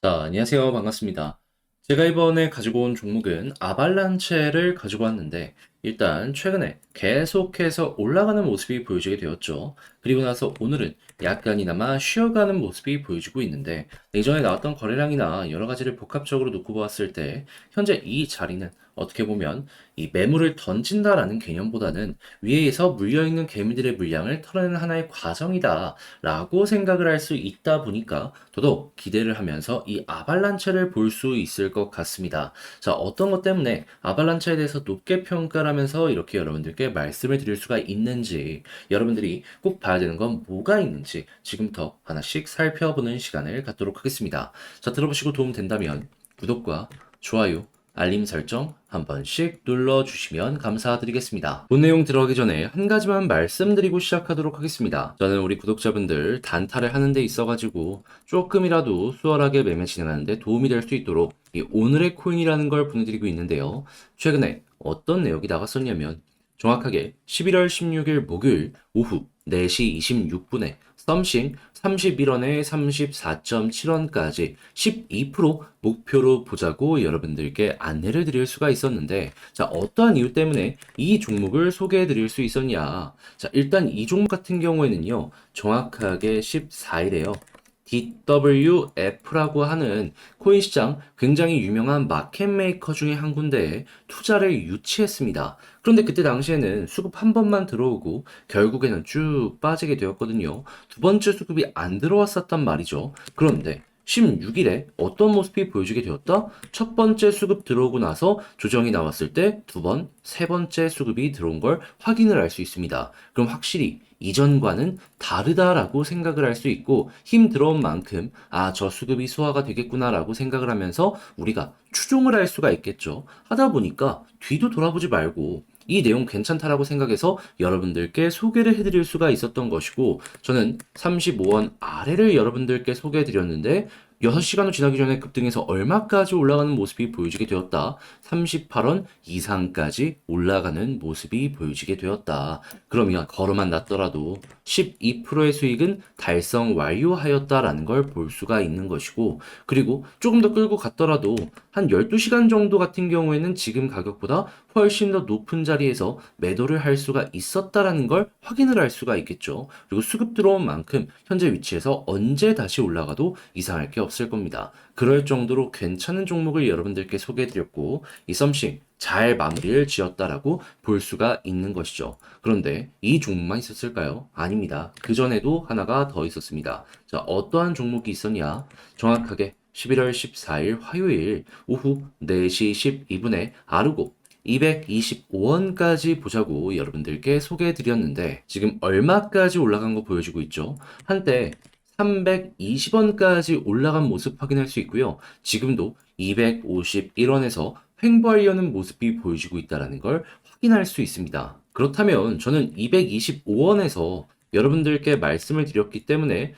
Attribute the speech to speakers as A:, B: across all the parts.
A: 안녕하세요. 반갑습니다. 제가 이번에 가지고 온 종목은 아발란체를 가지고 왔는데, 일단 최근에 계속해서 올라가는 모습이 보여지게 되었죠. 그리고 나서 오늘은 약간이나마 쉬어가는 모습이 보여지고 있는데, 이전에 나왔던 거래량이나 여러 가지를 복합적으로 놓고 보았을 때, 현재 이 자리는 어떻게 보면 이 매물을 던진다라는 개념보다는 위에서 물려있는 개미들의 물량을 털어내는 하나의 과정이다라고 생각을 할 수 있다 보니까 더더욱 기대를 하면서 이 아발란체를 볼 수 있을 것 같습니다. 자, 어떤 것 때문에 아발란체에 대해서 높게 평가를 하면서 이렇게 여러분들께 말씀을 드릴 수가 있는지, 여러분들이 꼭 봐야 되는 건 뭐가 있는지 지금부터 하나씩 살펴보는 시간을 갖도록 하겠습니다. 자, 들어보시고 도움 된다면 구독과 좋아요, 알림 설정 한 번씩 눌러주시면 감사드리겠습니다. 본 내용 들어가기 전에 한 가지만 말씀드리고 시작하도록 하겠습니다. 저는 우리 구독자분들 단타를 하는 데 있어가지고 조금이라도 수월하게 매매 진행하는 데 도움이 될 수 있도록 이 오늘의 코인이라는 걸 보내드리고 있는데요. 최근에 어떤 내역이 나갔었냐면 정확하게 11월 16일 목요일 오후 4시 26분에 썸씽 31원에 34.7원까지 12% 목표로 보자고 여러분들께 안내를 드릴 수가 있었는데, 자, 어떠한 이유 때문에 이 종목을 소개해 드릴 수 있었냐. 자, 일단 이 종목 같은 경우에는요, 정확하게 14일에요. DWF라고 하는 코인 시장 굉장히 유명한 마켓 메이커 중에 한 군데에 투자를 유치했습니다. 그런데 그때 당시에는 수급 한 번만 들어오고 결국에는 쭉 빠지게 되었거든요. 두 번째 수급이 안 들어왔었단 말이죠. 그런데 16일에 어떤 모습이 보여지게 되었다? 첫 번째 수급 들어오고 나서 조정이 나왔을 때 두 번, 세 번째 수급이 들어온 걸 확인을 할 수 있습니다. 그럼 확실히 이전과는 다르다라고 생각을 할 수 있고, 힘 들어온 만큼 저 수급이 소화가 되겠구나라고 생각을 하면서 우리가 추종을 할 수가 있겠죠. 하다 보니까 뒤도 돌아보지 말고 이 내용 괜찮다라고 생각해서 여러분들께 소개를 해드릴 수가 있었던 것이고, 저는 35원 아래를 여러분들께 소개해드렸는데 6시간도 지나기 전에 급등해서 얼마까지 올라가는 모습이 보여지게 되었다. 38원 이상까지 올라가는 모습이 보여지게 되었다. 그러면 걸어만 놨더라도 12%의 수익은 달성 완료하였다라는 걸 볼 수가 있는 것이고, 그리고 조금 더 끌고 갔더라도 한 12시간 정도 같은 경우에는 지금 가격보다 훨씬 더 높은 자리에서 매도를 할 수가 있었다라는 걸 확인을 할 수가 있겠죠. 그리고 수급 들어온 만큼 현재 위치에서 언제 다시 올라가도 이상할 게 없을 겁니다. 그럴 정도로 괜찮은 종목을 여러분들께 소개해드렸고, 이 썸씽 잘 마무리를 지었다라고 볼 수가 있는 것이죠. 그런데 이 종목만 있었을까요? 아닙니다. 그전에도 하나가 더 있었습니다. 자, 어떠한 종목이 있었냐? 정확하게 11월 14일 화요일 오후 4시 12분에 아르고 225원까지 보자고 여러분들께 소개해 드렸는데, 지금 얼마까지 올라간 거 보여주고 있죠? 한때 320원까지 올라간 모습 확인할 수 있고요. 지금도 251원에서 횡보하려는 모습이 보여지고 있다는 걸 확인할 수 있습니다. 그렇다면 저는 225원에서 여러분들께 말씀을 드렸기 때문에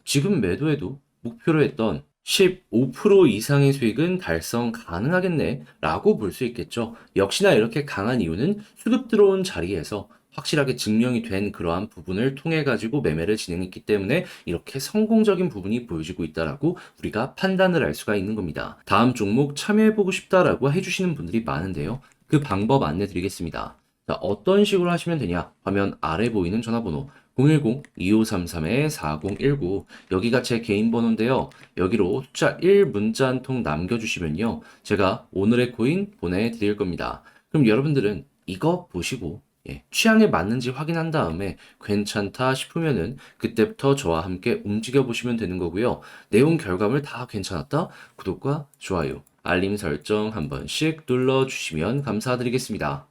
A: 지금 매도해도 목표로 했던 15% 이상의 수익은 달성 가능하겠네 라고 볼 수 있겠죠. 역시나 이렇게 강한 이유는 수급 들어온 자리에서 확실하게 증명이 된 그러한 부분을 통해 가지고 매매를 진행했기 때문에 이렇게 성공적인 부분이 보여지고 있다라고 우리가 판단을 할 수가 있는 겁니다. 다음 종목 참여해보고 싶다라고 해주시는 분들이 많은데요. 그 방법 안내 드리겠습니다. 자, 어떤 식으로 하시면 되냐? 화면 아래 보이는 전화번호 010-2533-4019, 여기가 제 개인 번호인데요. 여기로 숫자 1 문자 한 통 남겨주시면요, 제가 오늘의 코인 보내드릴 겁니다. 그럼 여러분들은 이거 보시고 취향에 맞는지 확인한 다음에 괜찮다 싶으면은 그때부터 저와 함께 움직여 보시면 되는 거고요. 내용 결과물 다 괜찮았다? 구독과 좋아요, 알림 설정 한 번씩 눌러주시면 감사드리겠습니다.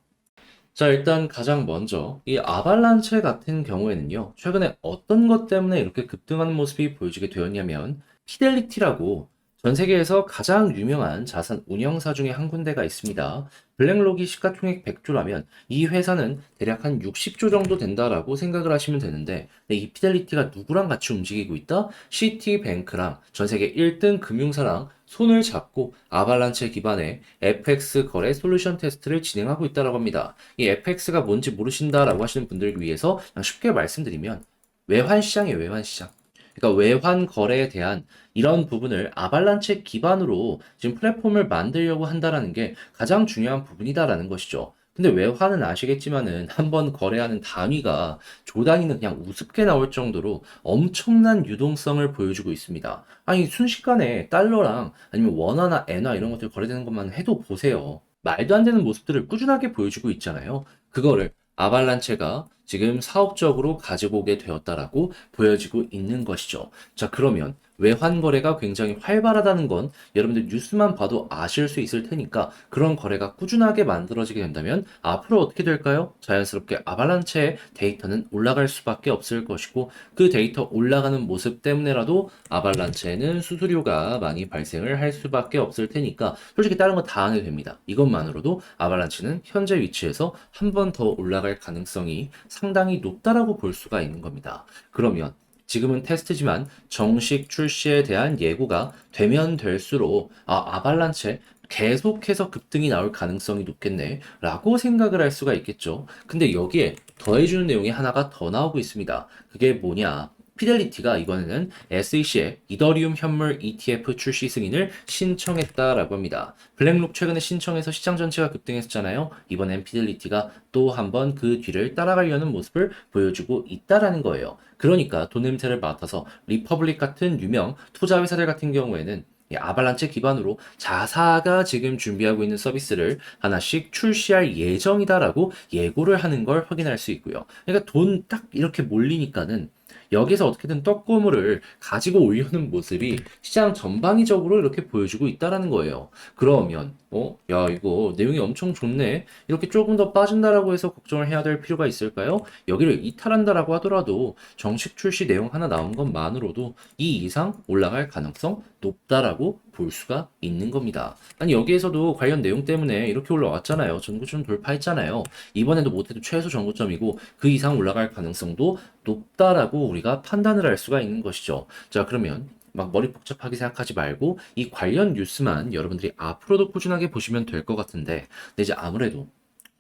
A: 자, 일단 가장 먼저 이 아발란체 같은 경우에는요, 최근에 어떤 것 때문에 이렇게 급등하는 모습이 보여지게 되었냐면, 피델리티라고 전 세계에서 가장 유명한 자산 운영사 중에 한 군데가 있습니다. 블랙록이 시가총액 100조라면 이 회사는 대략 한 60조 정도 된다라고 생각을 하시면 되는데, 이 피델리티가 누구랑 같이 움직이고 있다? 시티뱅크랑 전 세계 1등 금융사랑 손을 잡고 아발란체 기반의 FX 거래 솔루션 테스트를 진행하고 있다고 합니다. 이 FX가 뭔지 모르신다라고 하시는 분들을 위해서 그냥 쉽게 말씀드리면 외환시장이에요, 외환시장. 그러니까 외환 거래에 대한 이런 부분을 아발란체 기반으로 지금 플랫폼을 만들려고 한다라는 게 가장 중요한 부분이다라는 것이죠. 근데 외환은 아시겠지만은 한번 거래하는 단위가 조 단위는 그냥 우습게 나올 정도로 엄청난 유동성을 보여주고 있습니다. 아니 순식간에 달러랑 아니면 원화나 엔화 이런 것들 거래되는 것만 해도 보세요. 말도 안 되는 모습들을 꾸준하게 보여주고 있잖아요. 그거를 아발란체가 지금 사업적으로 가지고 오게 되었다라고 보여지고 있는 것이죠. 자, 그러면 외환 거래가 굉장히 활발하다는 건 여러분들 뉴스만 봐도 아실 수 있을 테니까 그런 거래가 꾸준하게 만들어지게 된다면 앞으로 어떻게 될까요? 자연스럽게 아발란체의 데이터는 올라갈 수밖에 없을 것이고 그 데이터 올라가는 모습 때문에라도 아발란체는 수수료가 많이 발생을 할 수밖에 없을 테니까 솔직히 다른 거 다 안 해도 됩니다. 이것만으로도 아발란체는 현재 위치에서 한 번 더 올라갈 가능성이 상당히 높다라고 볼 수가 있는 겁니다. 그러면 지금은 테스트지만 정식 출시에 대한 예고가 되면 될수록 아발란체 계속해서 급등이 나올 가능성이 높겠네 라고 생각을 할 수가 있겠죠. 근데 여기에 더해주는 내용이 하나가 더 나오고 있습니다. 그게 뭐냐? 피델리티가 이번에는 SEC의 이더리움 현물 ETF 출시 승인을 신청했다라고 합니다. 블랙록 최근에 신청해서 시장 전체가 급등했었잖아요. 이번엔 피델리티가 또 한번 그 뒤를 따라가려는 모습을 보여주고 있다라는 거예요. 그러니까 돈 냄새를 맡아서 리퍼블릭 같은 유명 투자 회사들 같은 경우에는 이 아발란체 기반으로 자사가 지금 준비하고 있는 서비스를 하나씩 출시할 예정이다라고 예고를 하는 걸 확인할 수 있고요. 그러니까 돈 딱 이렇게 몰리니까는 여기서 어떻게든 떡고물을 가지고 올려는 모습이 시장 전방위적으로 이렇게 보여주고 있다라는 거예요. 그러면 야 이거 내용이 엄청 좋네. 이렇게 조금 더 빠진다라고 해서 걱정을 해야 될 필요가 있을까요? 여기를 이탈한다라고 하더라도 정식 출시 내용 하나 나온 것만으로도 이 이상 올라갈 가능성 높다라고 볼 수가 있는 겁니다. 아니 여기에서도 관련 내용 때문에 이렇게 올라왔잖아요. 전고점 돌파했잖아요. 이번에도 못해도 최소 전고점이고 그 이상 올라갈 가능성도 높다라고 우리가 판단을 할 수가 있는 것이죠. 자, 그러면 막 머리 복잡하게 생각하지 말고 이 관련 뉴스만 여러분들이 앞으로도 꾸준하게 보시면 될 것 같은데, 근데 이제 아무래도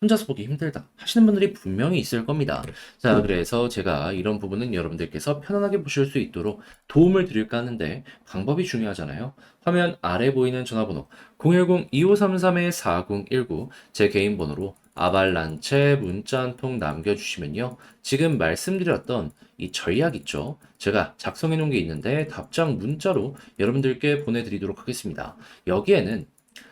A: 혼자서 보기 힘들다 하시는 분들이 분명히 있을 겁니다. 자, 그래서 제가 이런 부분은 여러분들께서 편안하게 보실 수 있도록 도움을 드릴까 하는데 방법이 중요하잖아요. 화면 아래 보이는 전화번호 010-2533-4019 제 개인 번호로 아발란체 문자 한 통 남겨주시면요. 지금 말씀드렸던 이 전략 있죠? 제가 작성해 놓은 게 있는데 답장 문자로 여러분들께 보내드리도록 하겠습니다. 여기에는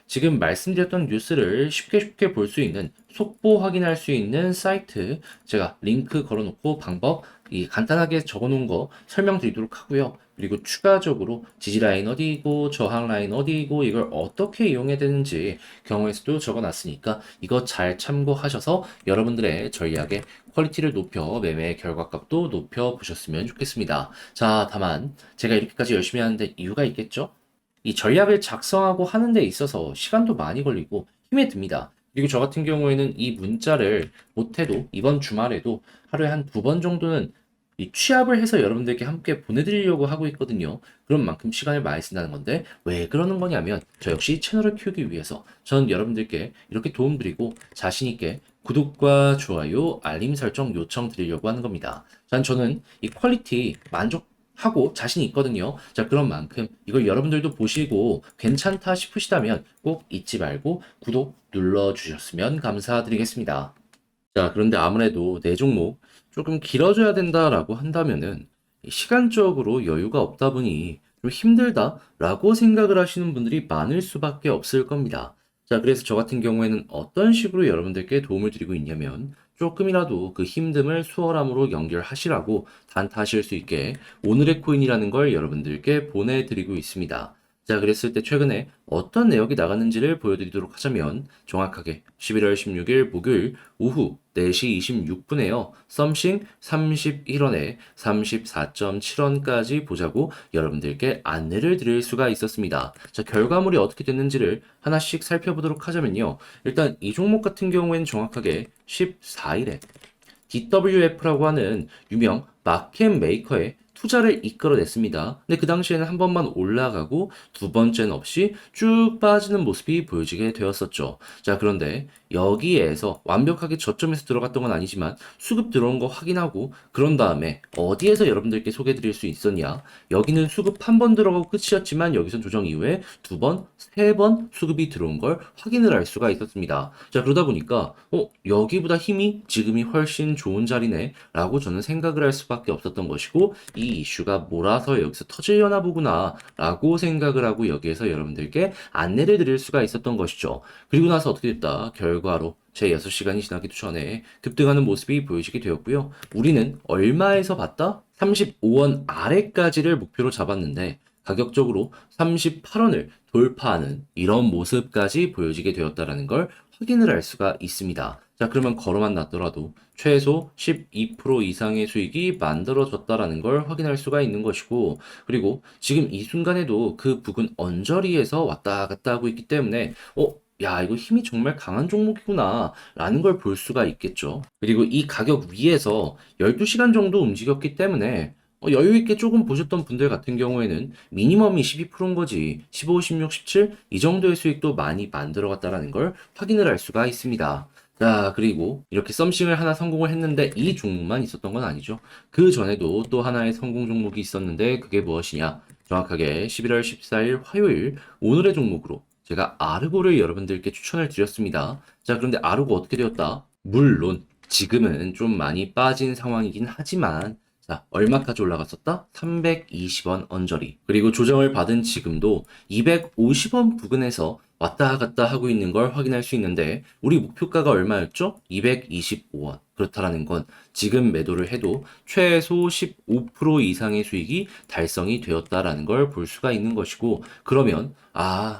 A: 지금 말씀드렸던 뉴스를 쉽게 볼 수 있는 속보 확인할 수 있는 사이트 제가 링크 걸어놓고 방법 간단하게 적어놓은 거 설명드리도록 하고요. 그리고 추가적으로 지지라인 어디이고 저항라인 어디이고 이걸 어떻게 이용해야 되는지 경우의 수도 적어놨으니까 이거 잘 참고하셔서 여러분들의 전략의 퀄리티를 높여 매매 결과값도 높여 보셨으면 좋겠습니다. 자, 다만 제가 이렇게까지 열심히 하는데 이유가 있겠죠? 이 전략을 작성하고 하는 데 있어서 시간도 많이 걸리고 힘이 듭니다. 그리고 저 같은 경우에는 이 문자를 못해도 이번 주말에도 하루에 한 두 번 정도는 이 취합을 해서 여러분들께 함께 보내드리려고 하고 있거든요. 그런 만큼 시간을 많이 쓴다는 건데 왜 그러는 거냐면 저 역시 채널을 키우기 위해서 전 여러분들께 이렇게 도움드리고 자신있게 구독과 좋아요, 알림 설정 요청 드리려고 하는 겁니다. 저는 이 퀄리티 만족하고 자신이 있거든요. 자, 그런 만큼 이걸 여러분들도 보시고 괜찮다 싶으시다면 꼭 잊지 말고 구독 눌러주셨으면 감사드리겠습니다. 자, 그런데 아무래도 내 종목 조금 길어져야 된다라고 한다면은 시간적으로 여유가 없다 보니 좀 힘들다라고 생각을 하시는 분들이 많을 수밖에 없을 겁니다. 자, 그래서 저 같은 경우에는 어떤 식으로 여러분들께 도움을 드리고 있냐면 조금이라도 그 힘듦을 수월함으로 연결하시라고 단타하실 수 있게 오늘의 코인이라는 걸 여러분들께 보내드리고 있습니다. 자, 그랬을 때 최근에 어떤 내역이 나갔는지를 보여드리도록 하자면 정확하게 11월 16일 목요일 오후 4시 26분에요. 썸씽 31원에 34.7원까지 보자고 여러분들께 안내를 드릴 수가 있었습니다. 자, 결과물이 어떻게 됐는지를 하나씩 살펴보도록 하자면요. 일단 이 종목 같은 경우에는 정확하게 14일에 DWF라고 하는 유명 마켓 메이커의 투자를 이끌어냈습니다. 근데 그 당시에는 한 번만 올라가고 두 번째는 없이 쭉 빠지는 모습이 보여지게 되었었죠. 자, 그런데 여기에서 완벽하게 저점에서 들어갔던 건 아니지만 수급 들어온 거 확인하고 그런 다음에 어디에서 여러분들께 소개해 드릴 수 있었냐? 여기는 수급 한 번 들어가고 끝이었지만 여기선 조정 이후에 두 번, 세 번 수급이 들어온 걸 확인을 할 수가 있었습니다. 자, 그러다 보니까 여기보다 힘이 지금이 훨씬 좋은 자리네 라고 저는 생각을 할 수밖에 없었던 것이고 이 이슈가 몰아서 여기서 터지려나 보구나 라고 생각을 하고 여기에서 여러분들께 안내를 드릴 수가 있었던 것이죠. 그리고 나서 어떻게 됐다? 결과로 제 6시간이 지나기도 전에 급등하는 모습이 보여지게 되었고요. 우리는 얼마에서 봤다? 35원 아래까지를 목표로 잡았는데 가격적으로 38원을 돌파하는 이런 모습까지 보여지게 되었다라는 걸 확인을 할 수가 있습니다. 자, 그러면 걸어만 놨더라도 최소 12% 이상의 수익이 만들어졌다라는 걸 확인할 수가 있는 것이고, 그리고 지금 이 순간에도 그 부근 언저리에서 왔다 갔다 하고 있기 때문에, 야, 이거 힘이 정말 강한 종목이구나, 라는 걸 볼 수가 있겠죠. 그리고 이 가격 위에서 12시간 정도 움직였기 때문에, 여유 있게 조금 보셨던 분들 같은 경우에는 미니멈이 12%인 거지, 15, 16, 17, 이 정도의 수익도 많이 만들어갔다라는 걸 확인을 할 수가 있습니다. 자, 그리고 이렇게 썸씽을 하나 성공을 했는데 이 종목만 있었던 건 아니죠. 그 전에도 또 하나의 성공 종목이 있었는데 그게 무엇이냐? 정확하게 11월 14일 화요일 오늘의 종목으로 제가 아르고를 여러분들께 추천을 드렸습니다. 자, 그런데 아르고 어떻게 되었다? 물론 지금은 좀 많이 빠진 상황이긴 하지만 자, 얼마까지 올라갔었다? 320원 언저리. 그리고 조정을 받은 지금도 250원 부근에서 왔다 갔다 하고 있는 걸 확인할 수 있는데 우리 목표가가 얼마였죠? 225원. 그렇다라는 건 지금 매도를 해도 최소 15% 이상의 수익이 달성이 되었다라는 걸 볼 수가 있는 것이고 그러면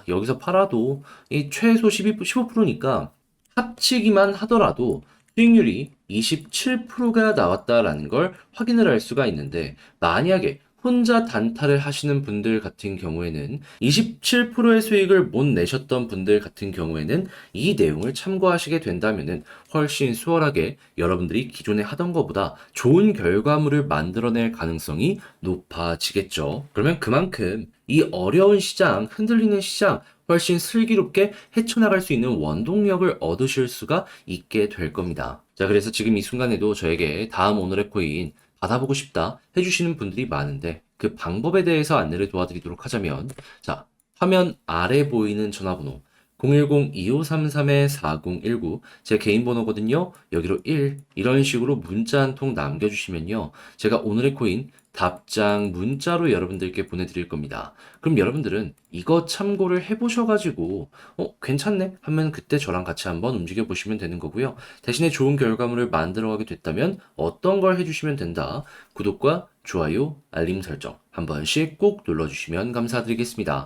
A: 여기서 팔아도 이 최소 15%니까 합치기만 하더라도 수익률이 27%가 나왔다라는 걸 확인을 할 수가 있는데 만약에 혼자 단타를 하시는 분들 같은 경우에는 27%의 수익을 못 내셨던 분들 같은 경우에는 이 내용을 참고하시게 된다면은 훨씬 수월하게 여러분들이 기존에 하던 것보다 좋은 결과물을 만들어낼 가능성이 높아지겠죠. 그러면 그만큼 이 어려운 시장, 흔들리는 시장 훨씬 슬기롭게 헤쳐나갈 수 있는 원동력을 얻으실 수가 있게 될 겁니다. 자, 그래서 지금 이 순간에도 저에게 다음 오늘의 코인 받아보고 싶다 해주시는 분들이 많은데 그 방법에 대해서 안내를 도와드리도록 하자면 자, 화면 아래 보이는 전화번호 010-2533-4019 제 개인 번호거든요. 여기로 1 이런 식으로 문자 한 통 남겨주시면요. 제가 오늘의 코인 답장 문자로 여러분들께 보내드릴 겁니다. 그럼 여러분들은 이거 참고를 해보셔가지고 괜찮네 하면 그때 저랑 같이 한번 움직여 보시면 되는 거고요. 대신에 좋은 결과물을 만들어가게 됐다면 어떤 걸 해주시면 된다. 구독과 좋아요, 알림 설정 한 번씩 꼭 눌러주시면 감사드리겠습니다.